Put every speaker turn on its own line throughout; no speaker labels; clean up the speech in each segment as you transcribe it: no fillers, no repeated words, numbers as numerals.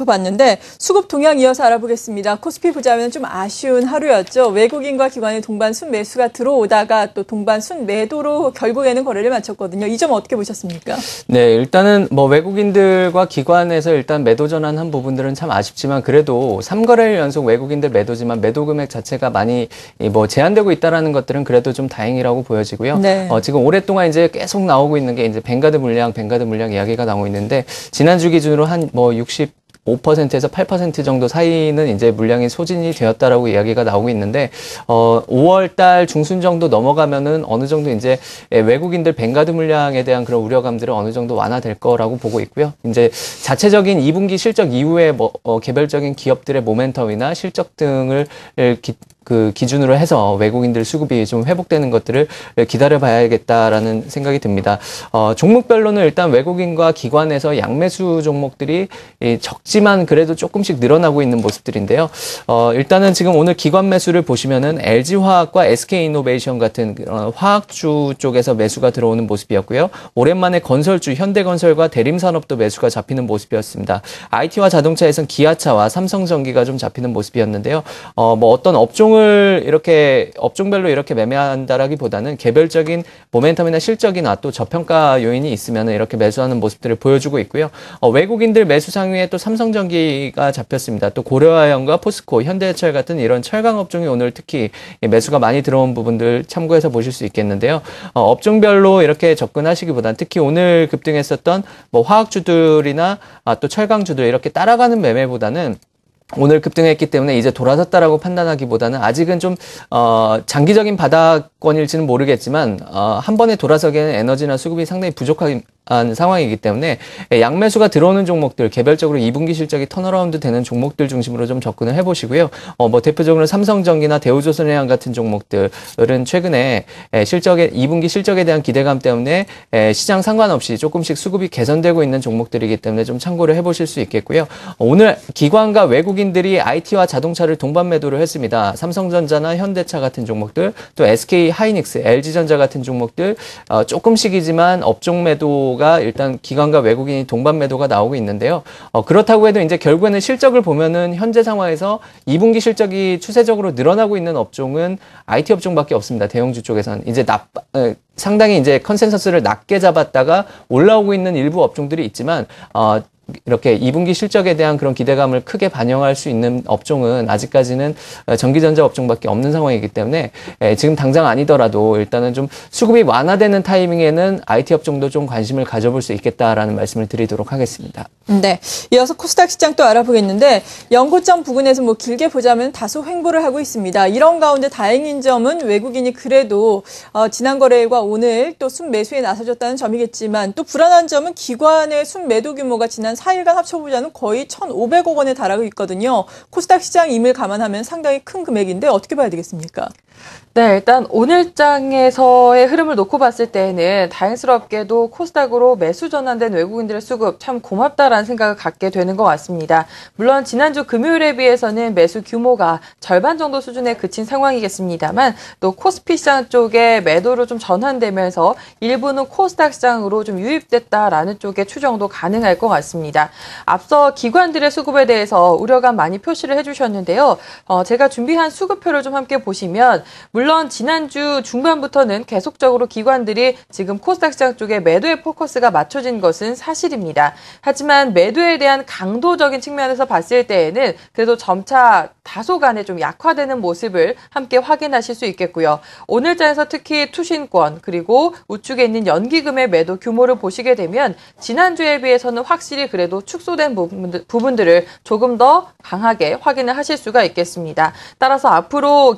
짚어봤는데 수급 동향 이어서 알아보겠습니다. 코스피 보자면 좀 아쉬운 하루였죠. 외국인과 기관의 동반 순매수가 들어오다가 또 동반 순매도로 결국에는 거래를 마쳤거든요. 이 점 어떻게 보셨습니까?
네, 일단은 뭐 외국인들과 기관에서 일단 매도 전환한 부분들은 참 아쉽지만 그래도 3거래일 연속 외국인들 매도지만 매도 금액 자체가 많이 뭐 제한되고 있다라는 것들은 그래도 좀 다행이라고 보여지고요. 네. 지금 오랫동안 이제 계속 나오고 있는 게 이제 뱅가드 물량 이야기가 나오고 있는데 지난주 기준으로 한 뭐 5%에서 8% 정도 사이는 이제 물량이 소진이 되었다라고 이야기가 나오고 있는데, 5월 달 중순 정도 넘어가면은 어느 정도 이제 외국인들 뱅가드 물량에 대한 그런 우려감들은 어느 정도 완화될 거라고 보고 있고요. 이제 자체적인 2분기 실적 이후에 개별적인 기업들의 모멘텀이나 실적 등을 기준으로 해서 외국인들 수급이 좀 회복되는 것들을 기다려 봐야겠다라는 생각이 듭니다. 종목별로는 일단 외국인과 기관에서 양매수 종목들이 적지만 그래도 조금씩 늘어나고 있는 모습들인데요. 일단은 지금 오늘 기관 매수를 보시면은 LG화학과 SK이노베이션 같은 화학주 쪽에서 매수가 들어오는 모습이었고요. 오랜만에 건설주 현대건설과 대림산업도 매수가 잡히는 모습이었습니다. IT와 자동차에선 기아차와 삼성전기가 좀 잡히는 모습이었는데요. 어떤 업종별로 이렇게 매매한다라기보다는 개별적인 모멘텀이나 실적이나 또 저평가 요인이 있으면 이렇게 매수하는 모습들을 보여주고 있고요. 외국인들 매수 상위에 또 삼성전기가 잡혔습니다. 또 고려아연과 포스코, 현대해철 같은 이런 철강 업종이 오늘 특히 매수가 많이 들어온 부분들 참고해서 보실 수 있겠는데요. 업종별로 이렇게 접근하시기보다는 특히 오늘 급등했었던 뭐 화학주들이나 또 철강주들 이렇게 따라가는 매매보다는 오늘 급등했기 때문에 이제 돌아섰다라고 판단하기보다는 아직은 좀 장기적인 바닥권일지는 모르겠지만 한 번에 돌아서기에는 에너지나 수급이 상당히 부족한 상황이기 때문에 양매수가 들어오는 종목들 개별적으로 2분기 실적이 턴어라운드 되는 종목들 중심으로 좀 접근을 해보시고요. 대표적으로 삼성전기나 대우조선해양 같은 종목들은 최근에 2분기 실적에 대한 기대감 때문에 시장 상관없이 조금씩 수급이 개선되고 있는 종목들이기 때문에 좀 참고를 해보실 수 있겠고요. 오늘 기관과 외국인들이 IT와 자동차를 동반 매도를 했습니다. 삼성전자나 현대차 같은 종목들, 또 SK하이닉스, LG전자 같은 종목들 조금씩이지만 업종 매도가 일단 기관과 외국인이 동반 매도가 나오고 있는데요. 그렇다고 해도 이제 결국에는 실적을 보면은 현재 상황에서 2분기 실적이 추세적으로 늘어나고 있는 업종은 IT 업종밖에 없습니다. 대형주 쪽에서는 이제 상당히 이제 컨센서스를 낮게 잡았다가 올라오고 있는 일부 업종들이 있지만 이렇게 2분기 실적에 대한 그런 기대감을 크게 반영할 수 있는 업종은 아직까지는 전기전자 업종밖에 없는 상황이기 때문에 지금 당장 아니더라도 일단은 좀 수급이 완화되는 타이밍에는 IT 업종도 좀 관심을 가져볼 수 있겠다라는 말씀을 드리도록 하겠습니다.
네. 이어서 코스닥 시장 또 알아보겠는데 연고점 부근에서 뭐 길게 보자면 다소 횡보를 하고 있습니다. 이런 가운데 다행인 점은 외국인이 그래도 지난 거래일과 오늘 또 순매수에 나서줬다는 점이겠지만 또 불안한 점은 기관의 순매도 규모가 지난 4일간 합쳐보자는 거의 1,500억 원에 달하고 있거든요. 코스닥 시장 임을 감안하면 상당히 큰 금액인데 어떻게 봐야 되겠습니까?
네, 일단 오늘장에서의 흐름을 놓고 봤을 때에는 다행스럽게도 코스닥으로 매수 전환된 외국인들의 수급 참 고맙다라는 생각을 갖게 되는 것 같습니다. 물론 지난주 금요일에 비해서는 매수 규모가 절반 정도 수준에 그친 상황이겠습니다만 또 코스피 시장 쪽에 매도로 좀 전환되면서 일부는 코스닥 시장으로 좀 유입됐다라는 쪽의 추정도 가능할 것 같습니다. 앞서 기관들의 수급에 대해서 우려감 많이 표시를 해주셨는데요. 제가 준비한 수급표를 좀 함께 보시면 물론 지난주 중반부터는 계속적으로 기관들이 지금 코스닥 시장 쪽에 매도의 포커스가 맞춰진 것은 사실입니다. 하지만 매도에 대한 강도적인 측면에서 봤을 때에는 그래도 점차 다소간에 좀 약화되는 모습을 함께 확인하실 수 있겠고요. 오늘장에서 특히 투신권 그리고 우측에 있는 연기금의 매도 규모를 보시게 되면 지난주에 비해서는 확실히 그래도 축소된 부분들을 조금 더 강하게 확인을 하실 수가 있겠습니다. 따라서 앞으로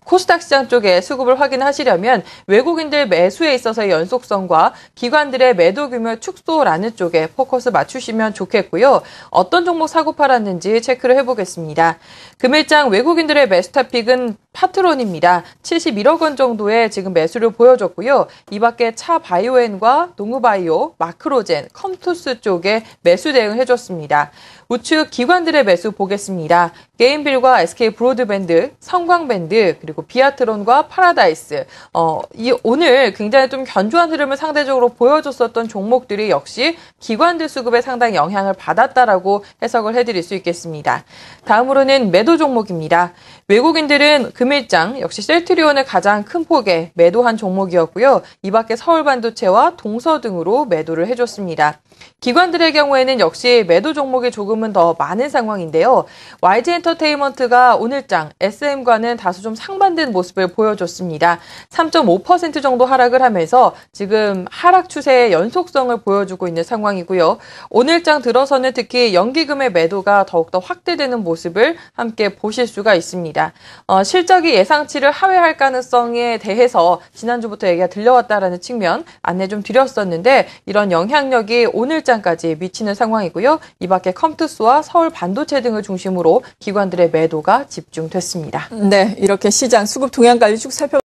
코스닥 시장 쪽에 수급을 확인하시려면 외국인들 매수에 있어서의 연속성과 기관들의 매도 규모 축소라는 쪽에 포커스 맞추시면 좋겠고요. 어떤 종목 사고 팔았는지 체크를 해보겠습니다. 금일장 외국인들의 매수 타픽은 파트론입니다. 71억 원 정도의 지금 매수를 보여줬고요. 이 밖에 차바이오엔과 농우바이오, 마크로젠, 컴투스 쪽에 매수 대응을 해줬습니다. 우측 기관들의 매수 보겠습니다. 게임빌과 SK 브로드밴드, 성광밴드, 그리고 비아트론과 파라다이스. 오늘 굉장히 좀 견조한 흐름을 상대적으로 보여줬었던 종목들이 역시 기관들 수급에 상당히 영향을 받았다라고 해석을 해드릴 수 있겠습니다. 다음으로는 매도 종목입니다. 외국인들은 금일장 역시 셀트리온을 가장 큰 폭의 매도한 종목이었고요. 이 밖에 서울반도체와 동서 등으로 매도를 해줬습니다. 기관들의 경우에는 역시 매도 종목이 조금은 더 많은 상황인데요. YG엔터테인먼트가 오늘장 SM과는 다소 좀 상반된 모습을 보여줬습니다. 3.5% 정도 하락을 하면서 지금 하락 추세의 연속성을 보여주고 있는 상황이고요. 오늘장 들어서는 특히 연기금의 매도가 더욱더 확대되는 모습을 함께 보실 수가 있습니다. 실적이 예상치를 하회할 가능성에 대해서 지난주부터 얘기가 들려왔다라는 측면 안내 좀 드렸었는데 이런 영향력이 오늘장까지 미치는 상황이고요. 이 밖에 컴투스와 서울 반도체 등을 중심으로 기관들의 매도가 집중됐습니다.
네, 이렇게 시장 수급 동향까지 쭉 살펴봤습니다.